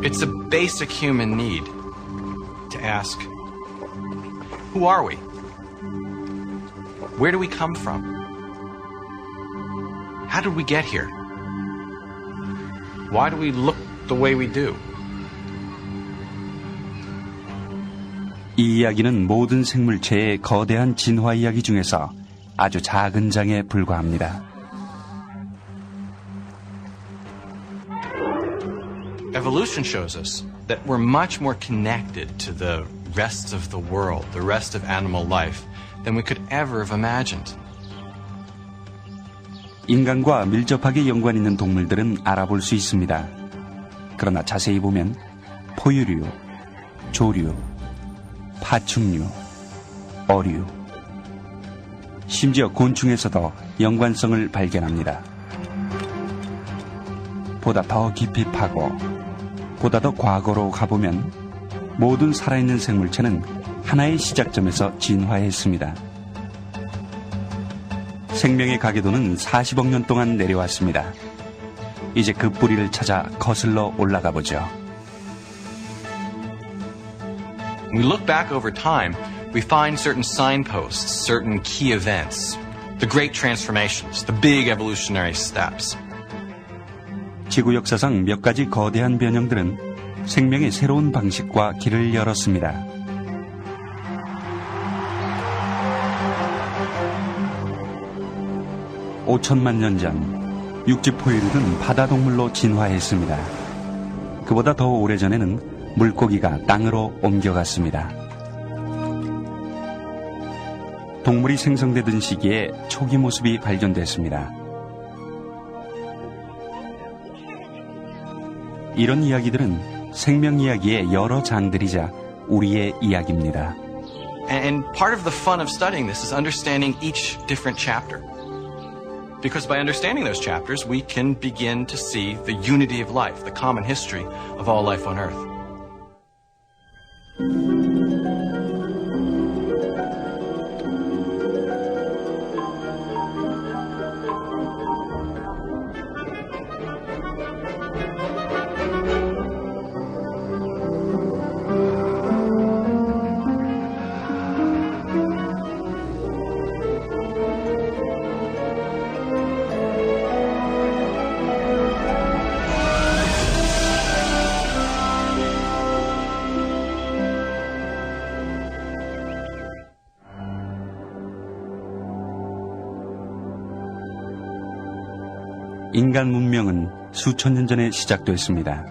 It's a basic human need to ask, who are we? Where do we come from? How did we get here? Why do we look the way we do? 이 이야기는 모든 생물체의 거대한 진화 이야기 중에서 아주 작은 장에 불과합니다. Evolution shows us that we're much more connected to the rest of the world, the rest of animal life, than we could ever have imagined. 인간과 밀접하게 연관 있는 동물들은 알아볼 수 있습니다. 그러나 자세히 보면 포유류, 조류, 파충류, 어류, 심지어 곤충에서도 연관성을 발견합니다. 보다 더 깊이 파고 보다 더 과거로 가보면 모든 살아있는 생물체는 하나의 시작점에서 진화했습니다. 생명의 가계도는 40억 년 동안 내려왔습니다. 이제 그 뿌리를 찾아 거슬러 올라가 보죠. When we look back over time, we find certain signposts, certain key events, the great transformations, the big evolutionary steps. 지구 역사상 몇 가지 거대한 변형들은 생명의 새로운 방식과 길을 열었습니다. (5천만 년) 전 육지 포유류는 바다 동물로 진화했습니다. 그보다 더 오래전에는 물고기가 땅으로 옮겨갔습니다. 동물이 생성되던 시기에 초기 모습이 발견됐습니다. 이런 이야기들은 생명 이야기의 여러 장들이자 우리의 이야기입니다. And part of the fun of studying this is understanding each different chapter. Because by understanding those chapters, we can begin to see the unity of life, the common history of all life on Earth. 인간 문명은 수천 년 전에 시작됐습니다.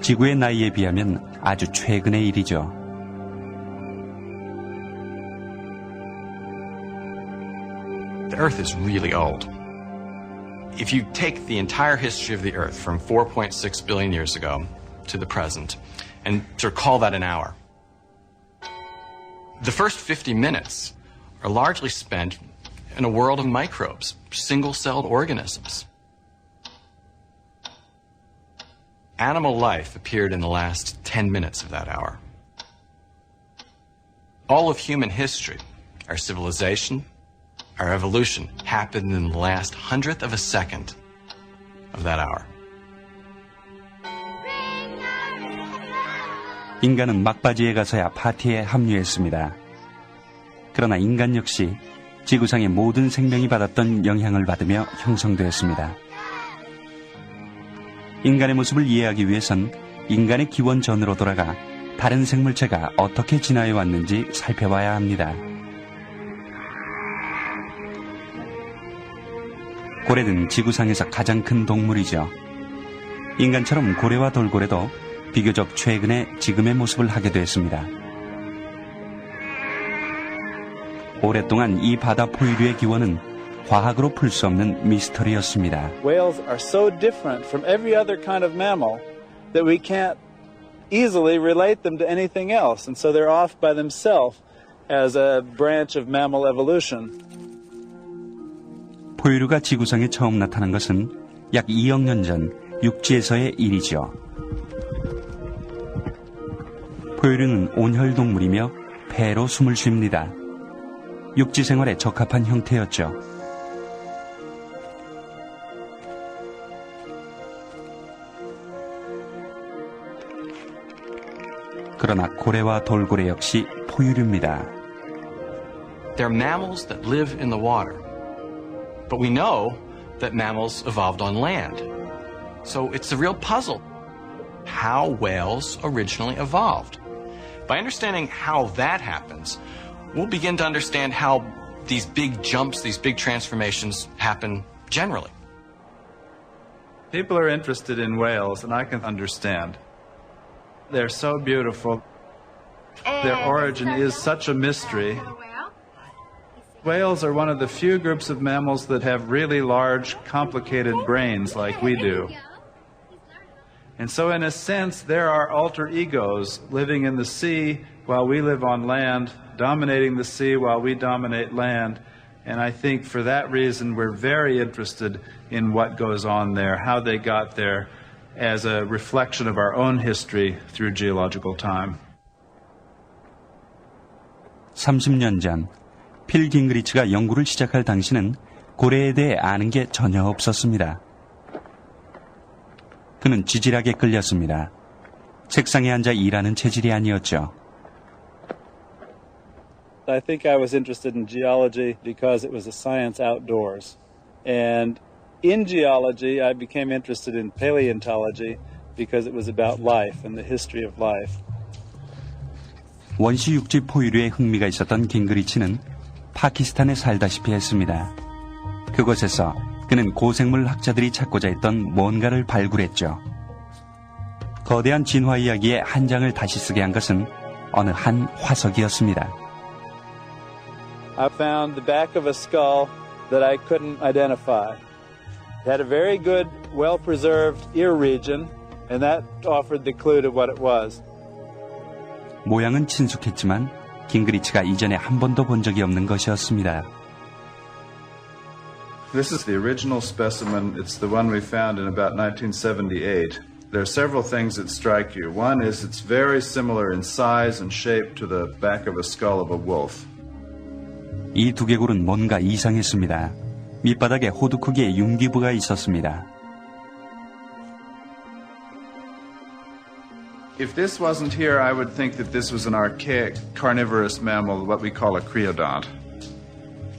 지구의 나이에 비하면 아주 최근의 일이죠. The Earth is really old. If you take the entire history of the Earth from 4.6 billion years ago to the present and sort of call that an hour, the first 50 minutes are largely spent in a world of microbes, single-celled organisms. Animal life appeared in the last 10 minutes of that hour. All of human history, our civilization, our evolution, happened in the last 100th of a second of that hour. 인간은 막바지에 가서야 파티에 합류했습니다. 그러나 인간 역시 지구상의 모든 생명이 받았던 영향을 받으며 형성되었습니다. 인간의 모습을 이해하기 위해선 인간의 기원 전으로 돌아가 다른 생물체가 어떻게 진화해 왔는지 살펴봐야 합니다. 고래는 지구상에서 가장 큰 동물이죠. 인간처럼 고래와 돌고래도 비교적 최근에 지금의 모습을 하게 되었습니다. 오랫동안 이 바다 포유류의 기원은 과학으로 풀 수 없는 미스터리였습니다. Whales are so different from every other kind of mammal that we can't easily relate them to anything else, and so they're off by themselves as a branch of mammal evolution. 포유류가 지구상에 처음 나타난 것은 약 2억 년 전 육지에서의 일이죠. 포유류는 온혈동물이며 폐로 숨을 쉽니다. 육지 생활에 적합한 형태였죠. 그러나 고래와 돌고래 역시 포유류입니다. They're mammals that live in the water. But we know that mammals evolved on land. So it's a real puzzle how whales originally evolved. By understanding how that happens, we'll begin to understand how these big jumps, these big transformations happen generally. People are interested in whales, and I can understand. They're so beautiful. Their origin is such a mystery. Whales are one of the few groups of mammals that have really large, complicated brains like we do. And so in a sense, there are alter egos living in the sea while we live on land, dominating the sea while we dominate land. And I think for that reason, we're very interested in what goes on there, how they got there, as a reflection of our own history through geological time. 30년 전 필 깅그리치가 연구를 시작할 당시는 고래에 대해 아는 게 전혀 없었습니다. 그는 지질학에 끌렸습니다. 책상에 앉아 일하는 체질이 아니었죠. I think I was interested in geology because it was a science outdoors. And in geology, I became interested in paleontology because it was about life and the history of life. 원시 육지 포유류에 흥미가 있었던 깅그리치는 파키스탄에 살다시피 했습니다. 그곳에서 그는 고생물 학자들이 찾고자 했던 뭔가를 발굴했죠. 거대한 진화 이야기의 한 장을 다시 쓰게 한 것은 어느 한 화석이었습니다. I found the back of a skull that I couldn't identify. It had a very good, well-preserved ear region, and that offered the clue to what it was. 모양은 친숙했지만 깅그리치가 이전에 한 번도 본 적이 없는 것이었습니다. This is the original specimen. It's the one we found in about 1978. There are several things that strike you. One is it's very similar in size and shape to the back of a skull of a wolf. 이 두개골은 뭔가 이상했습니다. 밑바닥에 호두 크기의 융기부가 있었습니다. If this wasn't here, I would think that this was an archaic carnivorous mammal, what we call a creodont.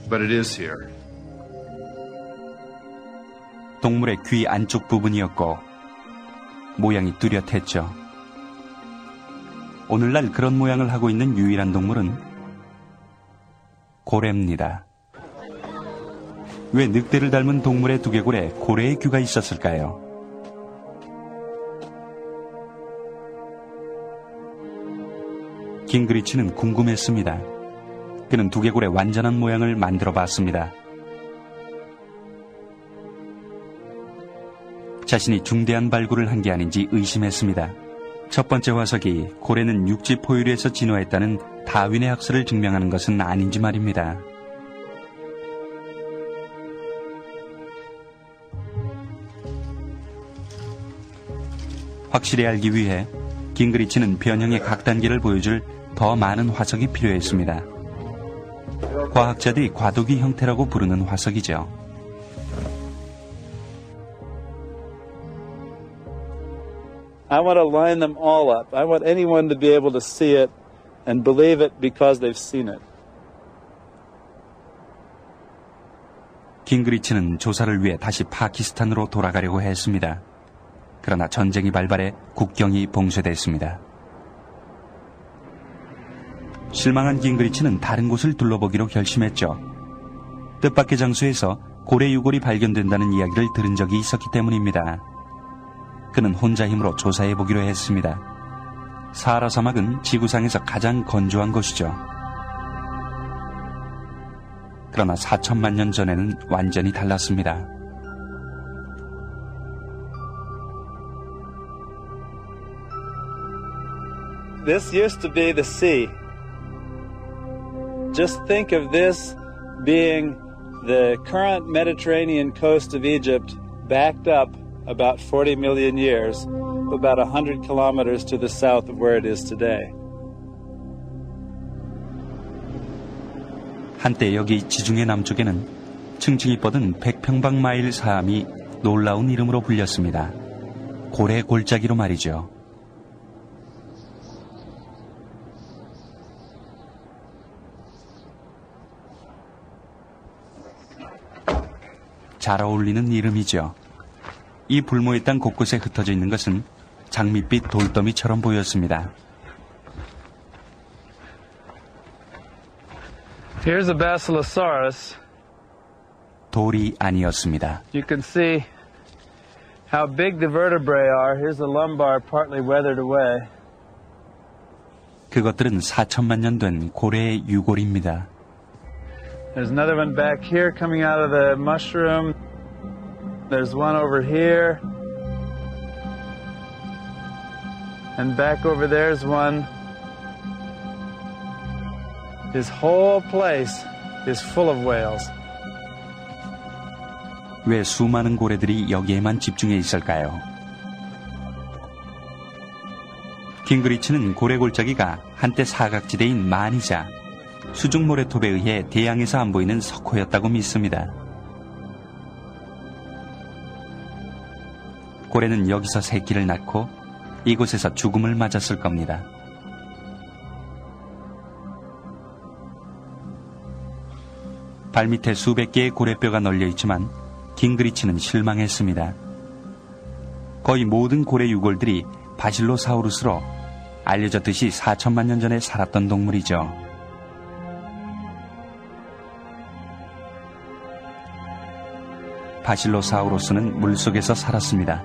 But it is here. 동물의 귀 안쪽 부분이었고 모양이 뚜렷했죠. 오늘날 그런 모양을 하고 있는 유일한 동물은 고래입니다. 왜 늑대를 닮은 동물의 두개골에 고래의 귀가 있었을까요? 깅그리치는 궁금했습니다. 그는 두개골의 완전한 모양을 만들어 봤습니다. 자신이 중대한 발굴을 한 게 아닌지 의심했습니다. 첫 번째 화석이 고래는 육지 포유류에서 진화했다는 다윈의 학설을 증명하는 것은 아닌지 말입니다. 확실히 알기 위해 깅그리치는 변형의 각 단계를 보여줄 더 많은 화석이 필요했습니다. 과학자들이 과도기 형태라고 부르는 화석이죠. I want to line them all up. I want anyone to be able to see it and believe it because they've seen it. 깅그리치는 조사를 위해 다시 파키스탄으로 돌아가려고 했습니다. 그러나 전쟁이 발발해 국경이 봉쇄됐습니다. 실망한 깅그리치는 다른 곳을 둘러보기로 결심했죠. 뜻밖의 장소에서 고래 유골이 발견된다는 이야기를 들은 적이 있었기 때문입니다. 그는 혼자 힘으로 조사해보기로 했습니다. 사하라 사막은 지구상에서 가장 건조한 곳이죠. 그러나 4천만 년 전에는 완전히 달랐습니다. This used to be the sea. Just think of this being the current Mediterranean coast of Egypt backed up about 40 million years, about 100 kilometers to the south of where it is today. 한때 여기 지중해 남쪽에는 층층이 뻗은 100평방마일 사암이 놀라운 이름으로 불렸습니다. 고래 골짜기로 말이죠. 잘 어울리는 이름이죠. 이 불모의 땅 곳곳에 흩어져 있는 것은 장밋빛 돌더미처럼 보였습니다. Here's a Basilosaurus. 돌이 아니었습니다. You can see how big the vertebrae are. Here's the lumbar partly weathered away. 그것들은 4천만 년 된 고래의 유골입니다. There's another one back here coming out of the mushroom. There's one over here. And back over there's one. This whole place is full of whales. 왜 수많은 고래들이 여기에만 집중해 있을까요? 깅그리치는 고래 골짜기가 한때 사각지대인 만이자 수중 모래톱에 의해 대양에서 안 보이는 석호였다고 믿습니다. 고래는 여기서 새끼를 낳고 이곳에서 죽음을 맞았을 겁니다. 발밑에 수백 개의 고래뼈가 널려 있지만 깅그리치는 실망했습니다. 거의 모든 고래 유골들이 바실로사우루스로 알려졌듯이 4천만 년 전에 살았던 동물이죠. 바실로사우루스는 물속에서 살았습니다.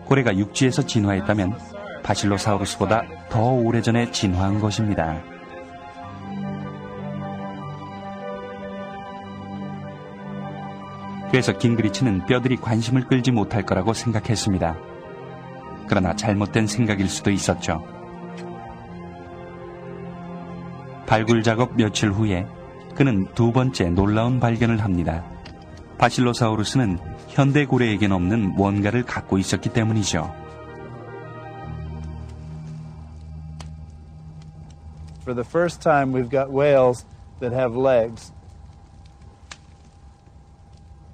고래가 육지에서 진화했다면 바실로사우루스보다 더 오래전에 진화한 것입니다. 그래서 깅그리치는 뼈들이 관심을 끌지 못할 거라고 생각했습니다. 그러나 잘못된 생각일 수도 있었죠. 발굴 작업 며칠 후에 그는 두 번째 놀라운 발견을 합니다. 바실로사우루스는 현대 고래에겐 없는 뭔가를 갖고 있었기 때문이죠. For the first time, we've got whales that have legs.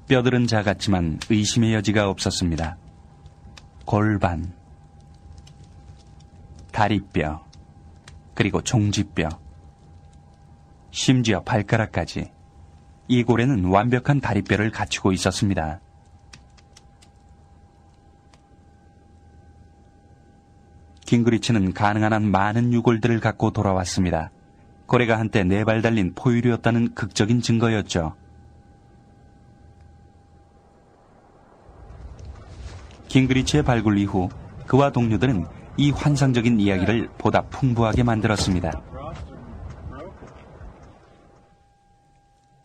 뼈들은 작았지만 의심의 여지가 없었습니다. 골반, 다리뼈, 그리고 종지뼈, 심지어 발가락까지 이 고래는 완벽한 다리뼈를 갖추고 있었습니다. 깅그리치는 가능한 한 많은 유골들을 갖고 돌아왔습니다. 고래가 한때 4발 달린 포유류였다는 극적인 증거였죠. 깅그리치의 발굴 이후 그와 동료들은 이 환상적인 이야기를 보다 풍부하게 만들었습니다.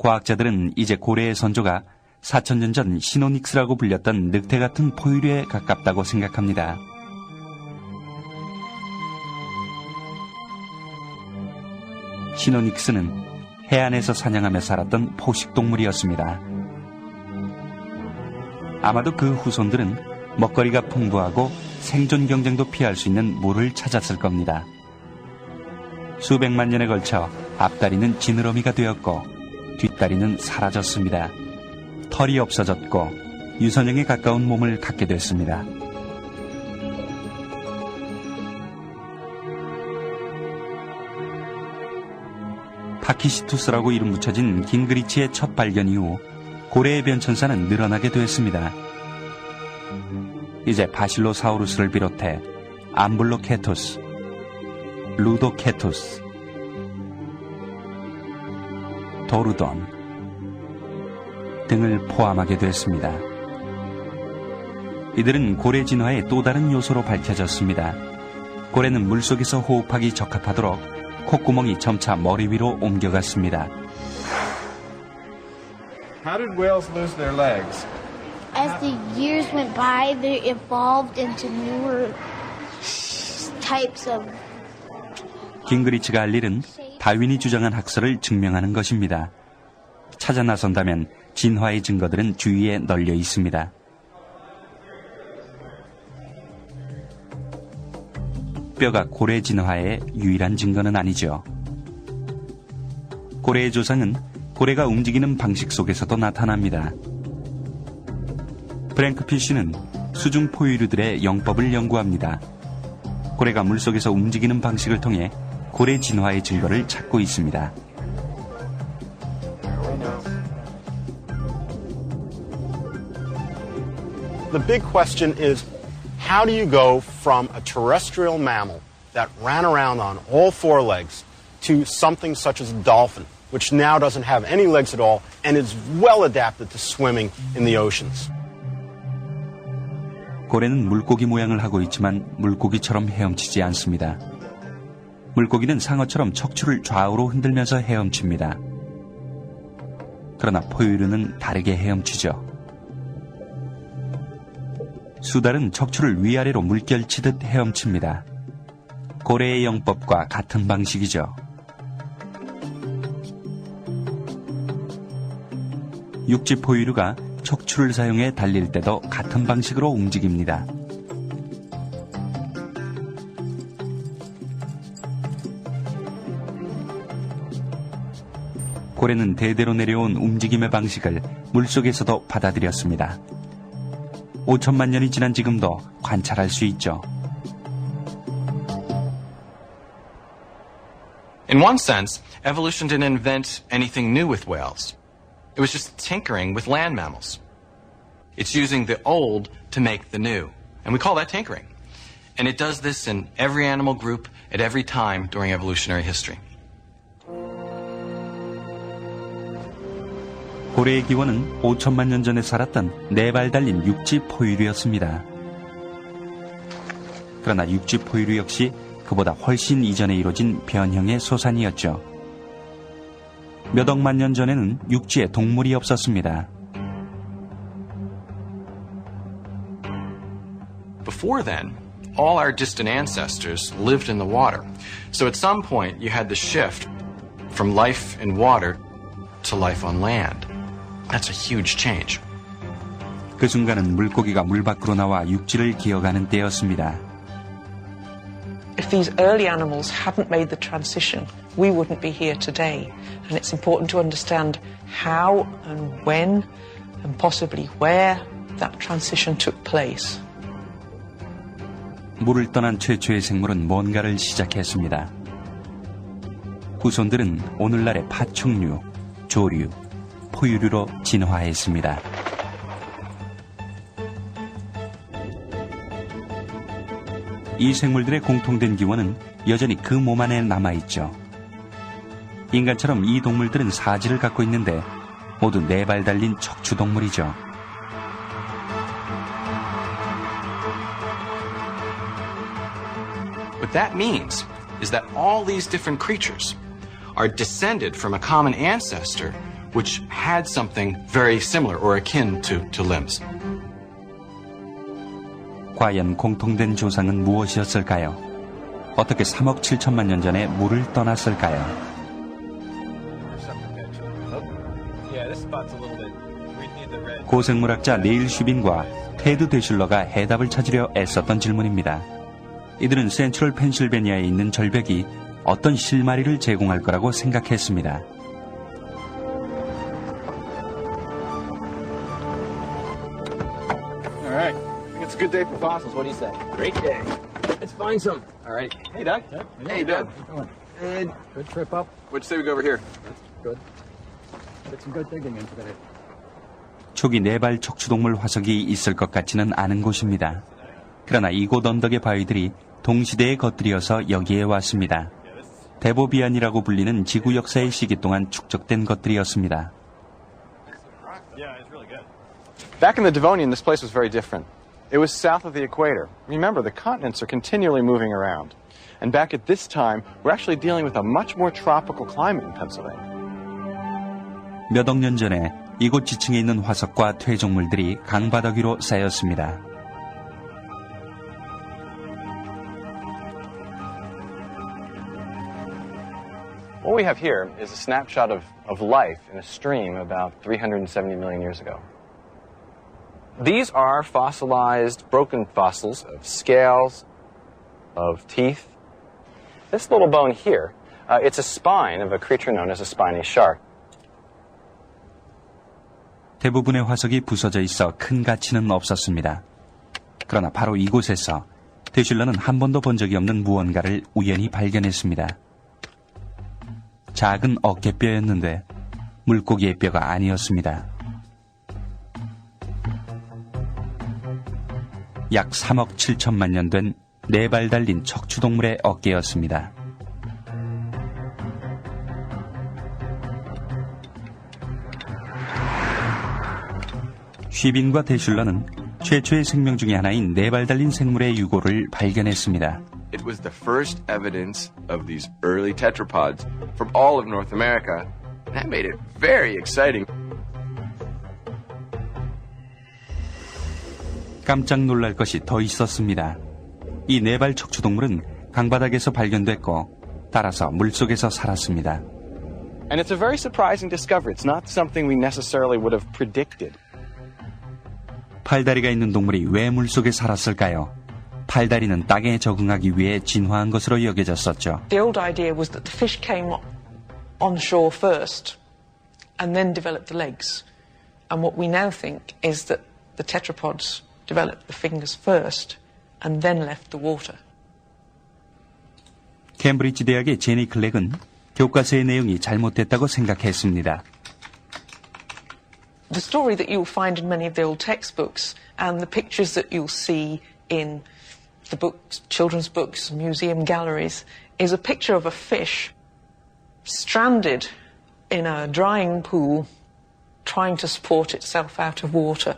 과학자들은 이제 고래의 선조가 4천년 전 시노닉스라고 불렸던 늑대 같은 포유류에 가깝다고 생각합니다. 시노닉스는 해안에서 사냥하며 살았던 포식동물이었습니다. 아마도 그 후손들은 먹거리가 풍부하고 생존 경쟁도 피할 수 있는 물을 찾았을 겁니다. 수백만 년에 걸쳐 앞다리는 지느러미가 되었고 뒷다리는 사라졌습니다. 털이 없어졌고 유선형에 가까운 몸을 갖게 됐습니다. 파키시투스라고 이름 붙여진 깅그리치의 첫 발견 이후 고래의 변천사는 늘어나게 되었습니다. 이제 바실로사우루스를 비롯해 암블로케투스, 루도케투스, 도르돈 등을 포함하게 됐습니다. 이들은 고래 진화의 또 다른 요소로 밝혀졌습니다. 고래는 물속에서 호흡하기 적합하도록 콧구멍이 점차 머리 위로 옮겨갔습니다. How did whales lose their legs? As the years went by, they evolved into newer types of. 깅그리치가 할 일은 다윈이 주장한 학설을 증명하는 것입니다. 찾아 나선다면 진화의 증거들은 주위에 널려 있습니다. 뼈가 고래 진화의 유일한 증거는 아니죠. 고래의 조상은 고래가 움직이는 방식 속에서도 나타납니다. 프랭크 피쉬는 수중 포유류들의 영법을 연구합니다. 고래가 물속에서 움직이는 방식을 통해 고래 진화의 증거를 찾고 있습니다. The big question is, how do you go from a terrestrial mammal that ran around on all four legs to something such as a dolphin, which now doesn't have any legs at all and is well adapted to swimming in the oceans? 고래는 물고기 모양을 하고 있지만 물고기처럼 헤엄치지 않습니다. 물고기는 상어처럼 척추를 좌우로 흔들면서 헤엄칩니다. 그러나 포유류는 다르게 헤엄치죠. 수달은 척추를 위아래로 물결치듯 헤엄칩니다. 고래의 영법과 같은 방식이죠. 육지 포유류가 척추를 사용해 달릴 때도 같은 방식으로 움직입니다. 고래는 대대로 내려온 움직임의 방식을 물속에서도 받아들였습니다. 5천만 년이 지난 지금도 관찰할 수 있죠. In one sense, evolution didn't invent anything new with whales. It was just tinkering with land mammals. It's using the old to make the new. And we call that tinkering. And it does this in every animal group at every time during evolutionary history. 고래의 기원은 5천만 년 전에 살았던 4발 달린 육지 포유류였습니다. 그러나 육지 포유류 역시 그보다 훨씬 이전에 이루어진 변형의 소산이었죠. 몇 억만 년 전에는 육지에 동물이 없었습니다. Before then, all our distant ancestors lived in the water. So at some point, you had the shift from life in water to life on land. That's a huge change. 그 순간은 물고기가 물 밖으로 나와 육지를 기어가는 때였습니다. If these early animals hadn't made the transition, we wouldn't be here today. And it's important to understand how and when and possibly where that transition took place. 물을 떠난 최초의 생물은 뭔가를 시작했습니다. 후손들은 오늘날의 파충류, 조류, 포유류로 진화했습니다. 이 생물들의 공통된 기원은 여전히 그 몸 안에 남아있죠. 인간처럼 이 동물들은 사지를 갖고 있는데 모두 4발 달린 척추동물이죠. What that means is that all these different creatures are descended from a common ancestor which had something very similar or akin to limbs. 과연 공통된 조상은 무엇이었을까요? 어떻게 3억 7천만 년 전에 물을 떠났을까요? 고생물학자 네일 슈빈과 테드 데슐러가 해답을 찾으려 애썼던 질문입니다. 이들은 센트럴 펜실베니아에 있는 절벽이 어떤 실마리를 제공할 거라고 생각했습니다. All right. It's a good day for fossils. What do you say? Great day. Let's find some. All right. Hey, Doug. Hey, Doug. Good. Good trip up. What'd you say we go over here? Good. Did some good digging in today. 초기 4발 척추동물 화석이 있을 것 같지는 않은 곳입니다. 그러나 이곳 언덕의 바위들이 동시대의 것들이어서 여기에 왔습니다. 데보비안이라고 불리는 지구 역사의 시기 동안 축적된 것들이었습니다. Back in the Devonian, this place was very different. It was south of the equator. Remember, the continents are continually moving around. And back at this time, we're actually dealing with a much more tropical climate in Pennsylvania. 몇 억 년 전에 이곳 지층에 있는 화석과 퇴적물들이 강바닥 위로 쌓였습니다. What we have here is a snapshot of life in a stream about 370 million years ago. These are fossilized, broken fossils of scales, of teeth. This little bone here, it's a spine of a creature known as a spiny shark. 대부분의 화석이 부서져 있어 큰 가치는 없었습니다. 그러나 바로 이곳에서 데슐러는 한 번도 본 적이 없는 무언가를 우연히 발견했습니다. 작은 어깨뼈였는데 물고기의 뼈가 아니었습니다. 약 3억 7천만 년 된 4발 달린 척추동물의 어깨였습니다. 쉬빈과 데슐러는 최초의 생명 중에 하나인 4발 달린 생물의 유골을 발견했습니다. It was the first evidence of these early tetrapods from all of North America. That made it very exciting. 깜짝 놀랄 것이 더 있었습니다. 이 4발 척추동물은 강바닥에서 발견됐고 따라서 물속에서 살았습니다. And it's a very surprising discovery. It's not something we necessarily would have predicted. 팔다리가 있는 동물이 왜 물속에 살았을까요? 팔다리는 땅에 적응하기 위해 진화한 것으로 여겨졌었죠. The old idea was that the fish came on shore first and then developed the legs. And what we now think is that the tetrapods developed the fingers first and then left the water. 캠브리지 대학의 제니 클렉은 교과서의 내용이 잘못됐다고 생각했습니다. The story that you'll find in many of the old textbooks and the pictures that you'll see in the books, children's books, museum galleries, is a picture of a fish stranded in a drying pool trying to support itself out of water.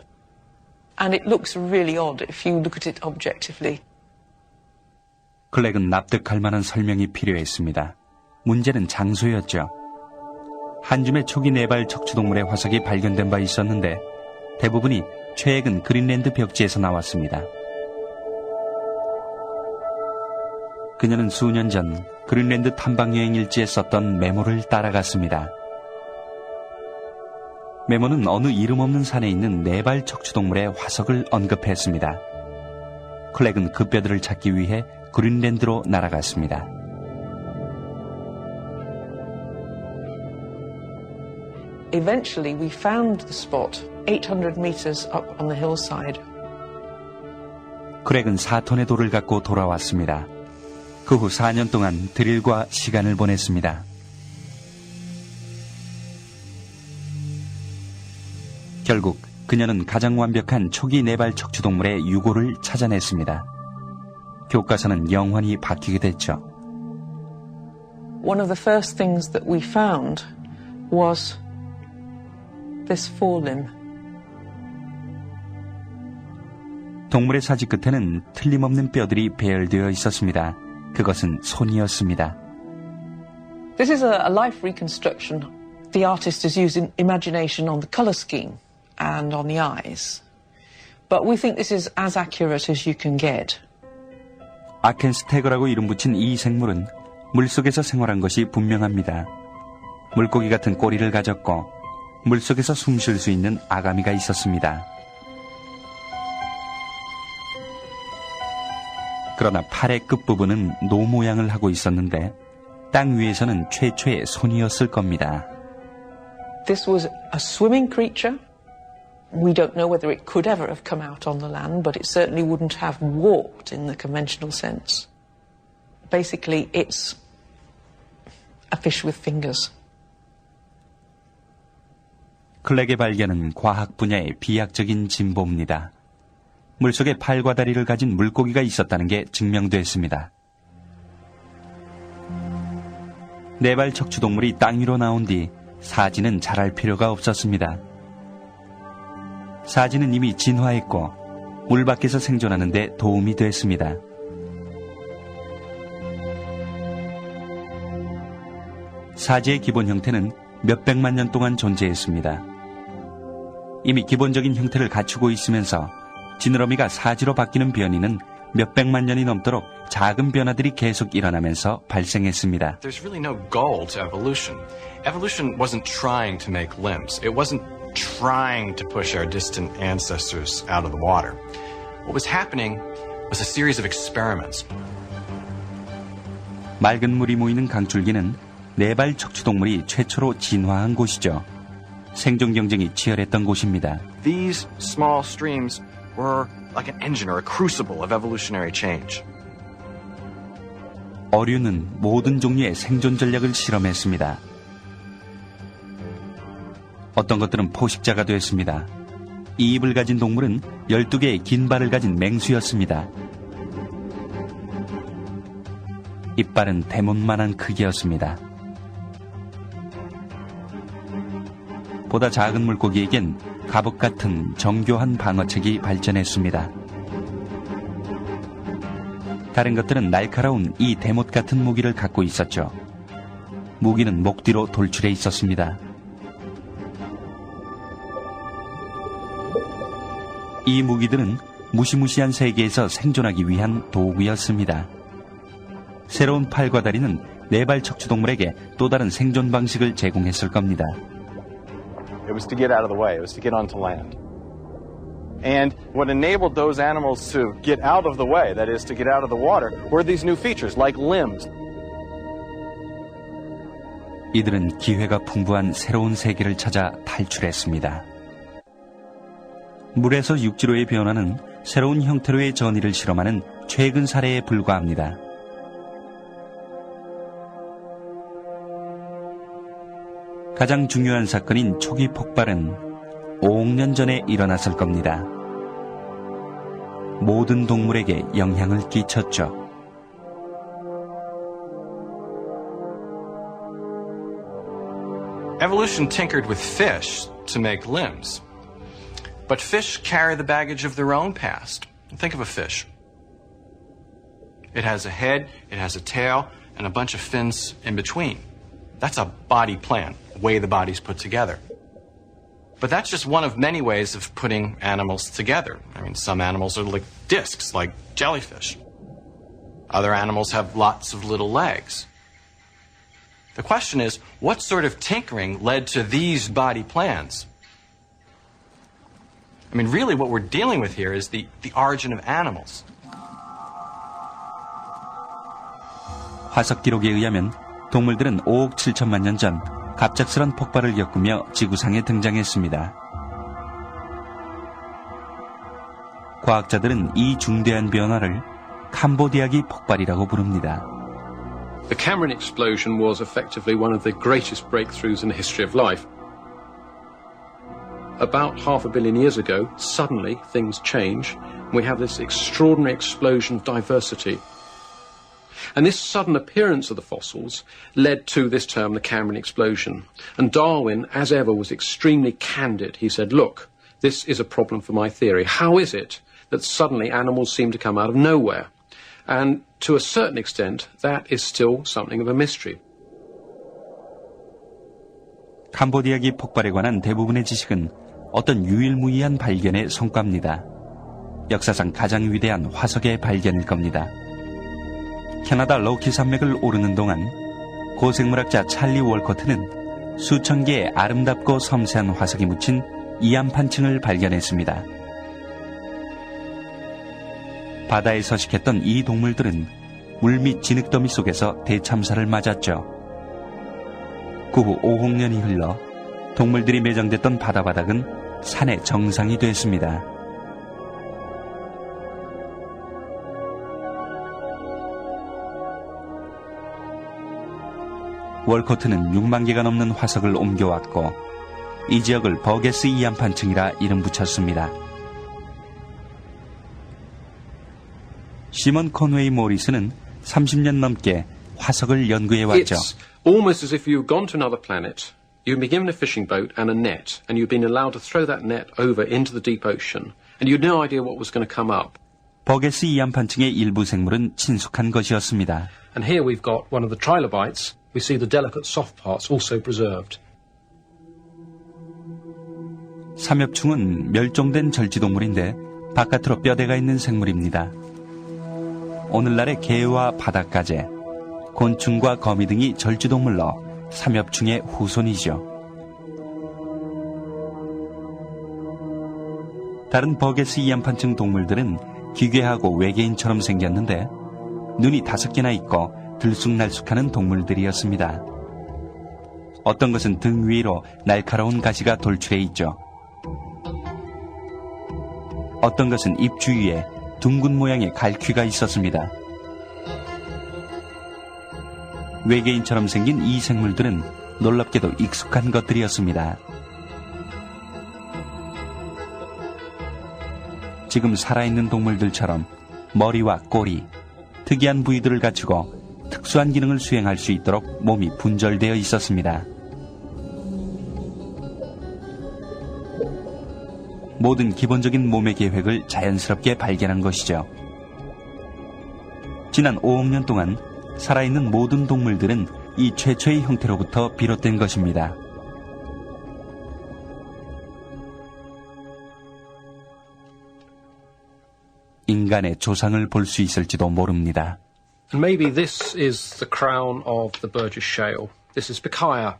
And it looks really odd if you look at it objectively. 클렉은 납득할 만한 설명이 필요했습니다. 문제는 장소였죠. 한 줌의 초기 4발 척추동물의 화석이 발견된 바 있었는데 대부분이 최근 그린랜드 벽지에서 나왔습니다. 그녀는 수년 전 그린랜드 탐방여행 일지에 썼던 메모를 따라갔습니다. 메모는 어느 이름 없는 산에 있는 4발 척추동물의 화석을 언급했습니다. 클렉은 그 뼈들을 찾기 위해 그린랜드로 날아갔습니다. Eventually we found the spot 800 meters up on the hillside. 클렉은 4톤의 돌을 갖고 돌아왔습니다. 그 후 4년 동안 드릴과 시간을 보냈습니다. 결국 그녀는 가장 완벽한 초기 4발 척추동물의 유골을 찾아냈습니다. 교과서는 영원히 바뀌게 됐죠. One of the first things that we found was this forelimb. 동물의 사지 끝에는 틀림없는 뼈들이 배열되어 있었습니다. 그것은 손이었습니다. This is a life reconstruction. The artist is using imagination on the color scheme and on the eyes. But we think this is as accurate as you can get. 아켄스테거라고 이름 붙인 이 생물은 물속에서 생활한 것이 분명합니다. 물고기 같은 꼬리를 가졌고 물속에서 숨 쉴 수 있는 아가미가 있었습니다. 그러나 팔의 끝부분은 노 모양을 하고 있었는데 땅 위에서는 최초의 손이었을 겁니다. This was a swimming creature. We don't know whether it could ever have come out on the land, but it certainly wouldn't have walked in the conventional sense. Basically, it's a fish with fingers. 클렉의 발견은 과학 분야의 비약적인 진보입니다. 물속에 팔과 다리를 가진 물고기가 있었다는 게 증명됐습니다. 4발 척추동물이 땅 위로 나온 뒤 사지는 자랄 필요가 없었습니다. 사지는 이미 진화했고 물 밖에서 생존하는 데 도움이 됐습니다. 사지의 기본 형태는 몇백만 년 동안 존재했습니다. 이미 기본적인 형태를 갖추고 있으면서 지느러미가 사지로 바뀌는 변이는 몇백만 년이 넘도록 작은 변화들이 계속 일어나면서 발생했습니다. There's really no goal to evolution. Evolution wasn't trying to make limbs. It wasn't trying to push our distant ancestors out of the water. What was happening was a series of experiments. 맑은 물이 모이는 강줄기는 4발 척추동물이 최초로 진화한 곳이죠. 생존 경쟁이 치열했던 곳입니다. These small streams were like an engine or a crucible of evolutionary change. 어류는 모든 종류의 생존 전략을 실험했습니다. 어떤 것들은 포식자가 됐습니다. 이 입을 가진 동물은 12개의 긴 발을 가진 맹수였습니다. 이빨은 대문만한 크기였습니다. 보다 작은 물고기에겐 갑옷 같은 정교한 방어책이 발전했습니다. 다른 것들은 날카로운 이 대못 같은 무기를 갖고 있었죠. 무기는 목 뒤로 돌출해 있었습니다. 이 무기들은 무시무시한 세계에서 생존하기 위한 도구였습니다. 새로운 팔과 다리는 네발 척추동물에게 또 다른 생존 방식을 제공했을 겁니다. It was to get out of the way. It was to get onto land. And what enabled those animals to get out of the way, that is, to get out of the water, were these new features, like limbs. 이들은 기회가 풍부한 새로운 세계를 찾아 탈출했습니다. 물에서 육지로의 변화는 새로운 형태로의 전이를 실험하는 최근 사례에 불과합니다. 가장 중요한 사건인 초기 폭발은 5억 년 전에 일어났을 겁니다. 모든 동물에게 영향을 끼쳤죠. Evolution tinkered with fish to make limbs. But fish carry the baggage of their own past. Think of a fish. It has a head, it has a tail, and a bunch of fins in between. That's a body plan, the way the body's put together. But that's just one of many ways of putting animals together. I mean, some animals are like discs, like jellyfish. Other animals have lots of little legs. The question is, what sort of tinkering led to these body plans? I mean, really what we're dealing with here is the origin of animals. 화석 기록에 의하면 동물들은 5억 7천만 년 전 갑작스런 폭발을 겪으며 지구상에 등장했습니다. 과학자들은 이 중대한 변화를 캄보디아기 폭발이라고 부릅니다. The Cambrian explosion was effectively one of the greatest breakthroughs in the history of life. About 500 million years ago, suddenly things change. We have this extraordinary explosion of diversity. And this sudden appearance of the fossils led to this term, the Cambrian explosion. And Darwin, as ever, was extremely candid. He said, look, this is a problem for my theory. How is it that suddenly animals seem to come out of nowhere? And to a certain extent, that is still something of a mystery. 캄보디아기 폭발에 관한 대부분의 지식은 어떤 유일무이한 발견의 성과입니다. 역사상 가장 위대한 화석의 발견일 겁니다. 캐나다 로키 산맥을 오르는 동안 고생물학자 찰리 월커트는 수천 개의 아름답고 섬세한 화석이 묻힌 이암판층을 발견했습니다. 바다에 서식했던 이 동물들은 물 밑 진흙더미 속에서 대참사를 맞았죠. 그 후 5억 년이 흘러 동물들이 매장됐던 바다바닥은 산의 정상이 됐습니다. 월코트는 6만 개가 넘는 화석을 옮겨왔고 이 지역을 버게스 이암판층이라 이름 붙였습니다. 시먼 컨웨이 모리스는 30년 넘게 화석을 연구해왔죠. It's almost as if you've gone to another planet, you've been given a fishing boat and a net, and you've been allowed to throw that net over into the deep ocean, and you had no idea what was going to come up. 버게스 이암판층의 일부 생물은 친숙한 것이었습니다. And here we've got one of the trilobites. We see the delicate soft parts also preserved. 삼엽충은 멸종된 절지동물인데 바깥으로 뼈대가 있는 생물입니다. 오늘날의 개와 바닷가재, 곤충과 거미 등이 절지동물로 삼엽충의 후손이죠. 다른 버게스 이암판층 동물들은 기괴하고 외계인처럼 생겼는데 눈이 5개나 있고 들쑥날쑥하는 동물들이었습니다. 어떤 것은 등 위로 날카로운 가시가 돌출해 있죠. 어떤 것은 입 주위에 둥근 모양의 갈퀴가 있었습니다. 외계인처럼 생긴 이 생물들은 놀랍게도 익숙한 것들이었습니다. 지금 살아있는 동물들처럼 머리와 꼬리, 특이한 부위들을 갖추고 특수한 기능을 수행할 수 있도록 몸이 분절되어 있었습니다. 모든 기본적인 몸의 계획을 자연스럽게 발견한 것이죠. 지난 5억 년 동안 살아있는 모든 동물들은 이 최초의 형태로부터 비롯된 것입니다. 인간의 조상을 볼 수 있을지도 모릅니다. And maybe this is the crown of the Burgess Shale. This is Pikaia.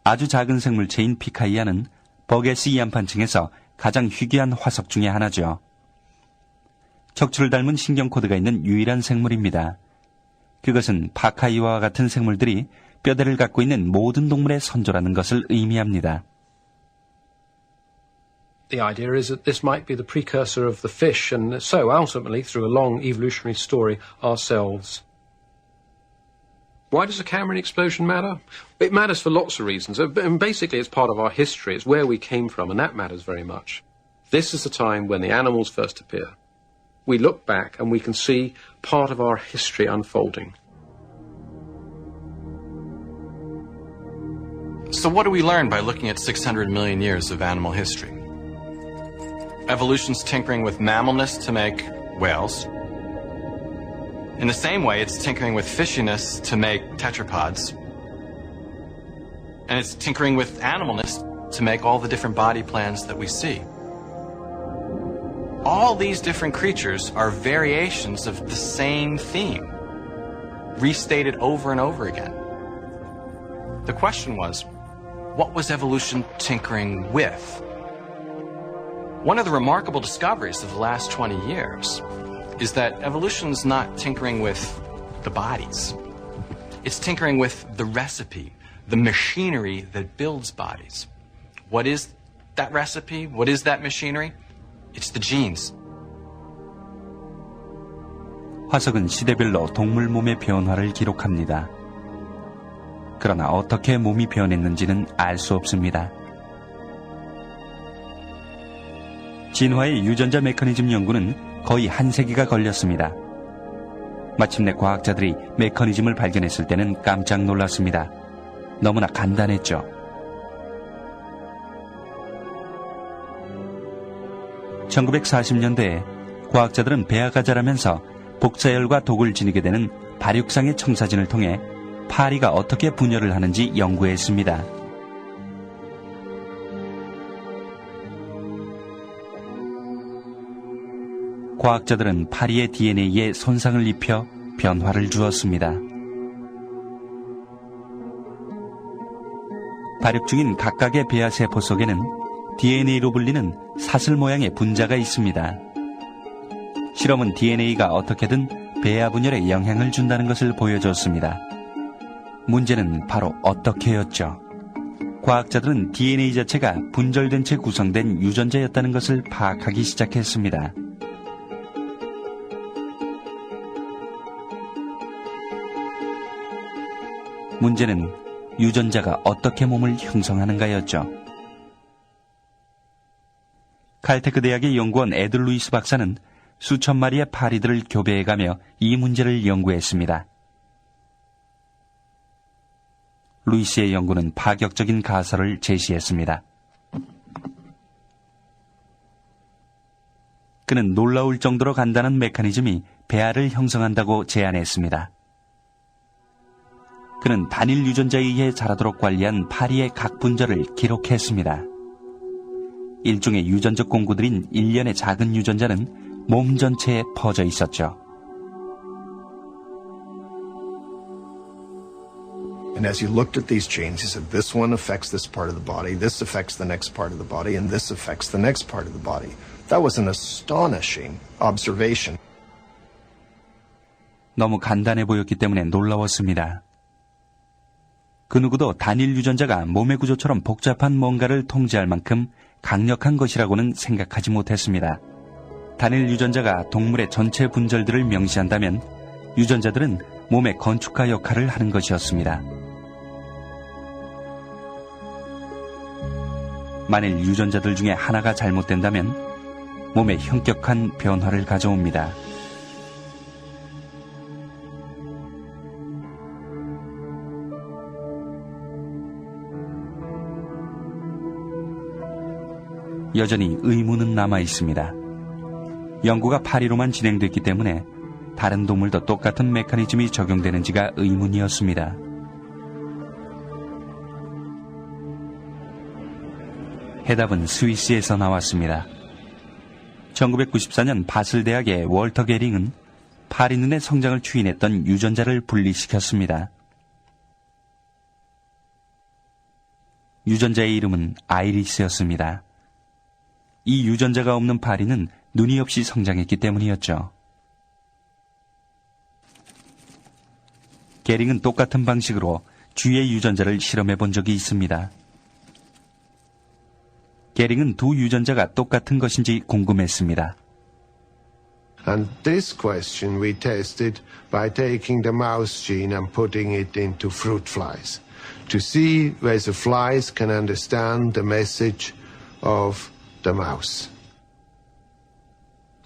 아주 작은 생물체인 피카이아는 버게스 이안판층에서 가장 희귀한 화석 중의 하나죠. 척추를 닮은 신경코드가 있는 유일한 생물입니다. 그것은 파카이와와 같은 생물들이 뼈대를 갖고 있는 모든 동물의 선조라는 것을 의미합니다. The idea is that this might be the precursor of the fish, and so ultimately, through a long evolutionary story, ourselves. Why does a Cambrian explosion matter? It matters for lots of reasons, and basically it's part of our history, it's where we came from, and that matters very much. This is the time when the animals first appear. We look back and we can see part of our history unfolding. So what do we learn by looking at 600 million years of animal history? Evolution's tinkering with mammalness to make whales. In the same way, it's tinkering with fishiness to make tetrapods. And it's tinkering with animalness to make all the different body plans that we see. All these different creatures are variations of the same theme, restated over and over again. The question was, what was evolution tinkering with? One of the remarkable discoveries of the last 20 years is that evolution's not tinkering with the bodies. It's tinkering with the recipe, the machinery that builds bodies. What is that recipe? What is that machinery? It's the genes. 화석은 시대별로 동물 몸의 변화를 기록합니다. 그러나 어떻게 몸이 변했는지는 알 수 없습니다. 진화의 유전자 메커니즘 연구는 거의 한 세기가 걸렸습니다. 마침내 과학자들이 메커니즘을 발견했을 때는 깜짝 놀랐습니다. 너무나 간단했죠. (1940년대에) 과학자들은 배아가 자라면서 복사열과 독을 지니게 되는 발육상의 청사진을 통해 파리가 어떻게 분열을 하는지 연구했습니다. 과학자들은 파리의 DNA에 손상을 입혀 변화를 주었습니다. 발육 중인 각각의 배아 세포 속에는 DNA로 불리는 사슬 모양의 분자가 있습니다. 실험은 DNA가 어떻게든 배아 분열에 영향을 준다는 것을 보여줬습니다. 문제는 바로 어떻게였죠. 과학자들은 DNA 자체가 분절된 채 구성된 유전자였다는 것을 파악하기 시작했습니다. 문제는 유전자가 어떻게 몸을 형성하는가였죠. 칼테크 대학의 연구원 에드 루이스 박사는 수천 마리의 파리들을 교배해가며 이 문제를 연구했습니다. 루이스의 연구는 파격적인 가설을 제시했습니다. 그는 놀라울 정도로 간단한 메커니즘이 배아를 형성한다고 제안했습니다. 그는 단일 유전자에 의해 자라도록 관리한 파리의 각 분절을 기록했습니다. 일종의 유전적 공구들인 일련의 작은 유전자는 몸 전체에 퍼져 있었죠. And as you looked at these genes, you said, this one affects this part of the body, this affects the next part of the body, and this affects the next part of the body. That was an astonishing observation. 너무 간단해 보였기 때문에 놀라웠습니다. 그 누구도 단일 유전자가 몸의 구조처럼 복잡한 뭔가를 통제할 만큼 강력한 것이라고는 생각하지 못했습니다. 단일 유전자가 동물의 전체 분절들을 명시한다면 유전자들은 몸의 건축가 역할을 하는 것이었습니다. 만일 유전자들 중에 하나가 잘못된다면 몸에 현격한 변화를 가져옵니다. 여전히 의문은 남아 있습니다. 연구가 파리로만 진행됐기 때문에 다른 동물도 똑같은 메커니즘이 적용되는지가 의문이었습니다. 해답은 스위스에서 나왔습니다. 1994년 바슬 대학의 월터 게링은 파리눈의 성장을 추인했던 유전자를 분리시켰습니다. 유전자의 이름은 아이리스였습니다. 이 유전자가 없는 파리는 눈이 없이 성장했기 때문이었죠. 게링은 똑같은 방식으로 쥐의 유전자를 실험해 본 적이 있습니다. 게링은 두 유전자가 똑같은 것인지 궁금했습니다. And this question we tested by taking the mouse gene and putting it into fruit flies to see whether flies can understand the message of the mouse.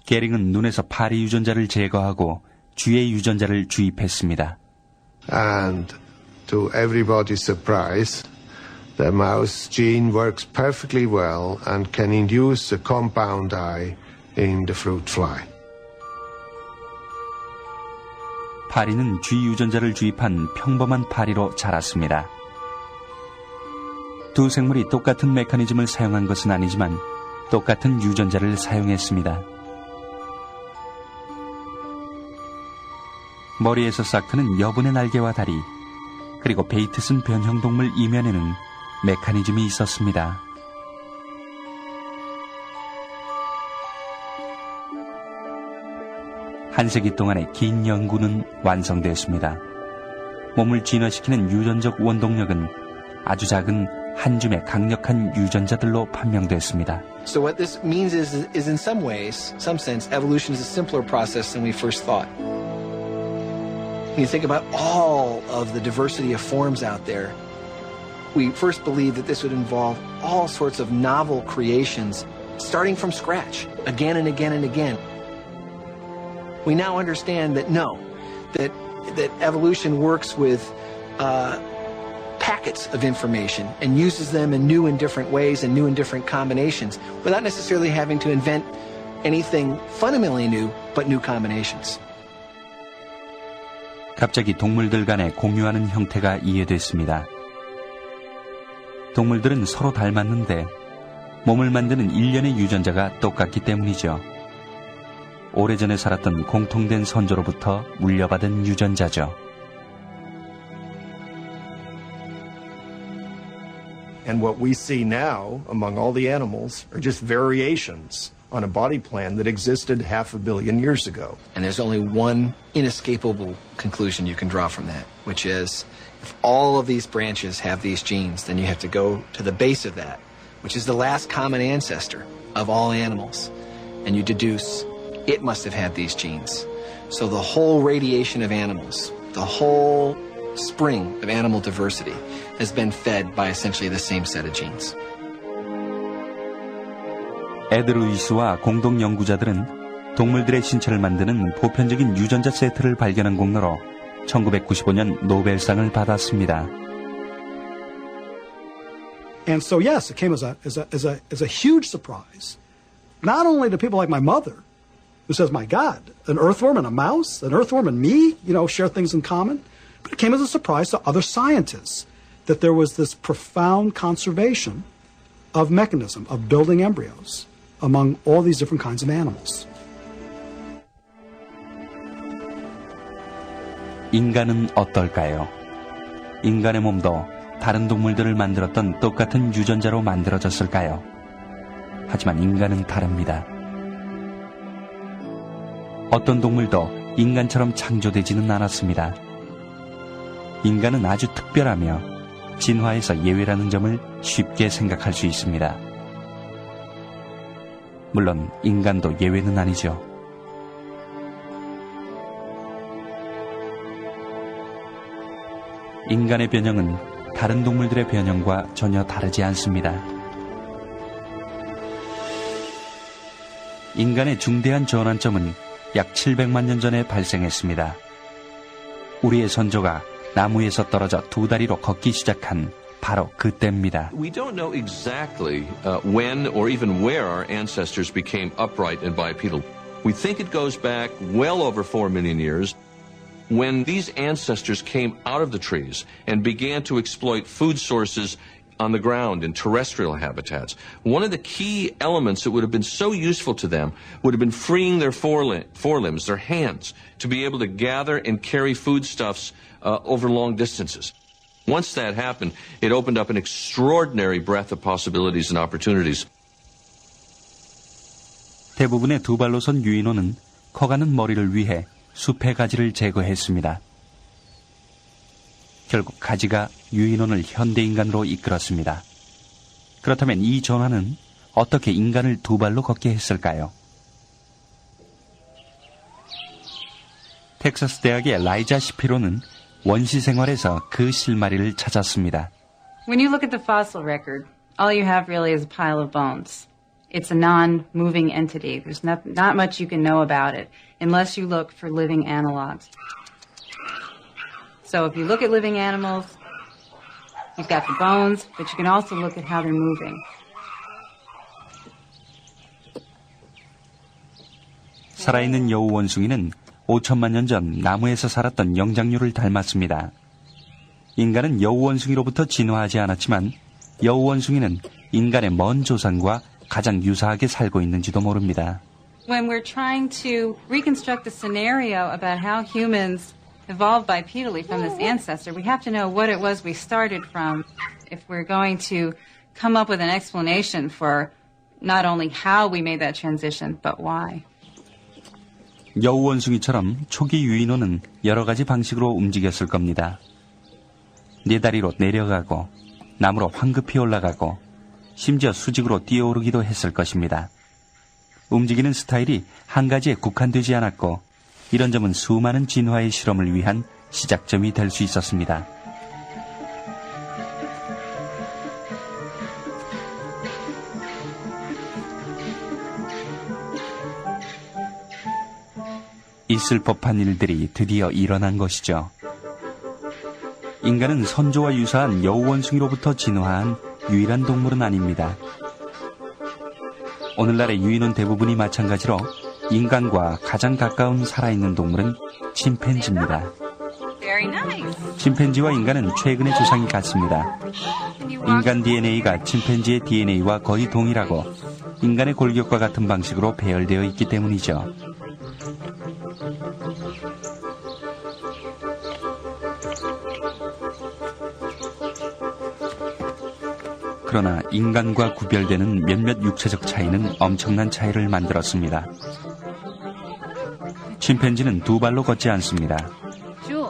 게링은 눈에서 파리 유전자를 제거하고 쥐의 유전자를 주입했습니다. And to everybody's surprise, the mouse gene works perfectly well and can induce a compound eye in the fruit fly. 파리는 쥐 유전자를 주입한 평범한 파리로 자랐습니다. 두 생물이 똑같은 메커니즘을 사용한 것은 아니지만 똑같은 유전자를 사용했습니다. 머리에서 싹 트는 여분의 날개와 다리, 그리고 베이트슨 변형동물 이면에는 메커니즘이 있었습니다. 한 세기 동안의 긴 연구는 완성되었습니다. 몸을 진화시키는 유전적 원동력은 아주 작은 한 줌의 강력한 유전자들로 판명됐습니다. So what this means is in some ways, some sense, evolution is a simpler process than we first thought. When you think about all of the diversity of forms out there, we first believed that this would involve all sorts of novel creations, starting from scratch, again and again and again. We now understand that no, that evolution works with packets of information and uses them in new and different ways and new and different combinations without necessarily having to invent anything fundamentally new, but new combinations. 갑자기 동물들 간에 공유하는 형태가 이해됐습니다. 동물들은 서로 닮았는데 몸을 만드는 일련의 유전자가 똑같기 때문이죠. 오래전에 살았던 공통된 선조로부터 물려받은 유전자죠. And what we see now among all the animals are just variations on a body plan that existed 500 million years ago. And there's only one inescapable conclusion you can draw from that, which is if all of these branches have these genes, then you have to go to the base of that, which is the last common ancestor of all animals, and you deduce it must have had these genes. So the whole radiation of animals, the whole spring of animal diversity has been fed by essentially the same set of genes. 에드루이스와 공동 연구자들은 동물들의 신체를 만드는 보편적인 유전자 세트를 발견한 공로로 1995년 노벨상을 받았습니다. And so yes, it came as a huge surprise, not only to people like my mother, who says, "My God, an earthworm and a mouse, an earthworm and me, share things in common," but it came as a surprise to other scientists that there was this profound conservation of mechanism of building embryos among all these different kinds of animals. 인간은 어떨까요? 인간의 몸도 다른 동물들을 만들었던 똑같은 유전자로 만들어졌을까요? 하지만 인간은 다릅니다. 어떤 동물도 인간처럼 창조되지는 않았습니다. 인간은 아주 특별하며 진화에서 예외라는 점을 쉽게 생각할 수 있습니다. 물론 인간도 예외는 아니죠. 인간의 변형은 다른 동물들의 변형과 전혀 다르지 않습니다. 인간의 중대한 전환점은 약 700만 년 전에 발생했습니다. 우리의 선조가 나무에서 떨어져 두 다리로 걷기 시작한 바로 그때입니다. We don't know exactly when or even where our ancestors became upright and bipedal. We think it goes back well over 4 million years when these ancestors came out of the trees and began to exploit food sources on the ground in terrestrial habitats. One of the key elements that would have been so useful to them would have been freeing their forelimbs, their hands, to be able to gather and carry foodstuffs over long distances. Once that happened, it opened up an extraordinary breadth of possibilities and opportunities. 대부분의 두 발로 선 유인원은 커가는 머리를 위해 숲의 가지를 제거했습니다. 결국 가지가 유인원을 현대인간으로 이끌었습니다. 그렇다면 이 전환은 어떻게 인간을 두 발로 걷게 했을까요? 텍사스 대학의 라이자 시피로는 원시 생활에서 그 실마리를 찾았습니다. When you look at the fossil record, all you have really is a pile of bones. It's a non-moving entity. There's not much you can know about it unless you look for living analogs. So if you look at living animals, you've got the bones, but you can also look at how they're moving. 살아있는 여우 원숭이는 5천만 년 전 나무에서 살았던 영장류를 닮았습니다. 인간은 여우 원숭이로부터 진화하지 않았지만 여우 원숭이는 인간의 먼 조상과 가장 유사하게 살고 있는지도 모릅니다. When we're trying to reconstruct a scenario about how humans evolved bipedally from this ancestor, we have to know what it was we started from if we're going to come up with an explanation for not only how we made that transition, but why. 여우 원숭이처럼 초기 유인원은 여러 가지 방식으로 움직였을 겁니다. 네 다리로 내려가고 나무로 황급히 올라가고 심지어 수직으로 뛰어오르기도 했을 것입니다. 움직이는 스타일이 한 가지에 국한되지 않았고 이런 점은 수많은 진화의 실험을 위한 시작점이 될 수 있었습니다. 있을 법한 일들이 드디어 일어난 것이죠. 인간은 선조와 유사한 여우 원숭이로부터 진화한 유일한 동물은 아닙니다. 오늘날의 유인원 대부분이 마찬가지로 인간과 가장 가까운 살아있는 동물은 침팬지입니다. 침팬지와 인간은 최근의 조상이 같습니다. 인간 DNA가 침팬지의 DNA와 거의 동일하고 인간의 골격과 같은 방식으로 배열되어 있기 때문이죠. 그러나 인간과 구별되는 몇몇 육체적 차이는 엄청난 차이를 만들었습니다. 침팬지는 두 발로 걷지 않습니다.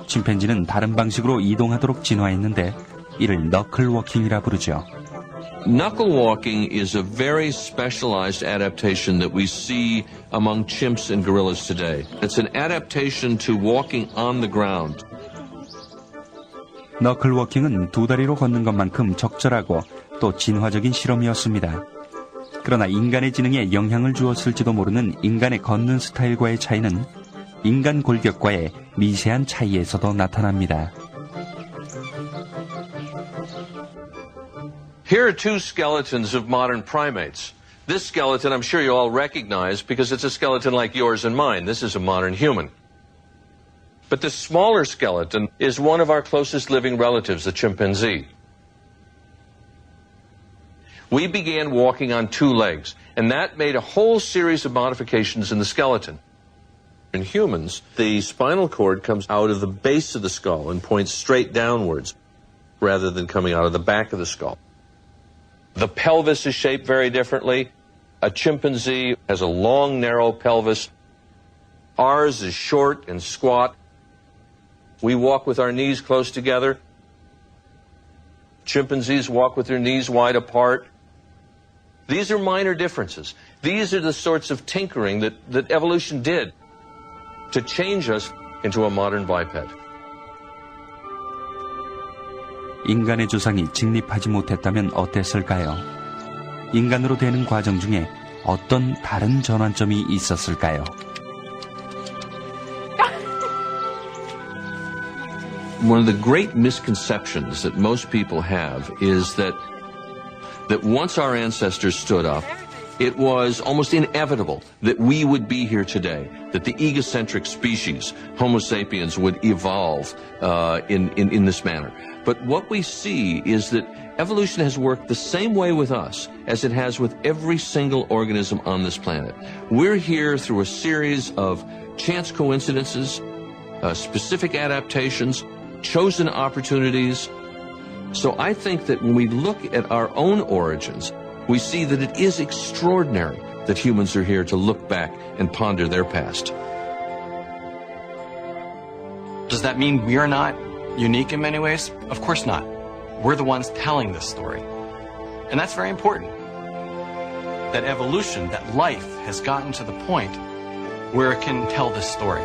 침팬지는 다른 방식으로 이동하도록 진화했는데 이를 너클워킹이라 부르죠. Knuckle walking is a very specialized adaptation that we see among chimps and gorillas today. It's an adaptation to walking on the ground. 너클워킹은 두 다리로 걷는 것만큼 적절하고 또 진화적인 실험이었습니다. 그러나 인간의 지능에 영향을 주었을지도 모르는 인간의 걷는 스타일과의 차이는 인간 골격과의 미세한 차이에서도 나타납니다. Here are two skeletons of modern primates. This skeleton I'm sure you all recognize because it's a skeleton like yours and mine. This is a modern human. But the smaller skeleton is one of our closest living relatives, the chimpanzee. We began walking on two legs, and that made a whole series of modifications in the skeleton. In humans, the spinal cord comes out of the base of the skull and points straight downwards, rather than coming out of the back of the skull. The pelvis is shaped very differently. A chimpanzee has a long, narrow pelvis. Ours is short and squat. We walk with our knees close together. Chimpanzees walk with their knees wide apart. These are minor differences. These are the sorts of tinkering that evolution did to change us into a modern biped. 인간의 조상이 직립하지 못했다면 어땠을까요? 인간으로 되는 과정 중에 어떤 다른 전환점이 있었을까요? One of the great misconceptions that most people have is that once our ancestors stood up, it was almost inevitable that we would be here today, that the egocentric species, Homo sapiens, would evolve in this manner. But what we see is that evolution has worked the same way with us as it has with every single organism on this planet. We're here through a series of chance coincidences, specific adaptations, chosen opportunities. So I think that when we look at our own origins, we see that it is extraordinary that humans are here to look back and ponder their past. Does that mean we are not unique in many ways? Of course not. We're the ones telling this story. And that's very important. That evolution, that life has gotten to the point where it can tell this story.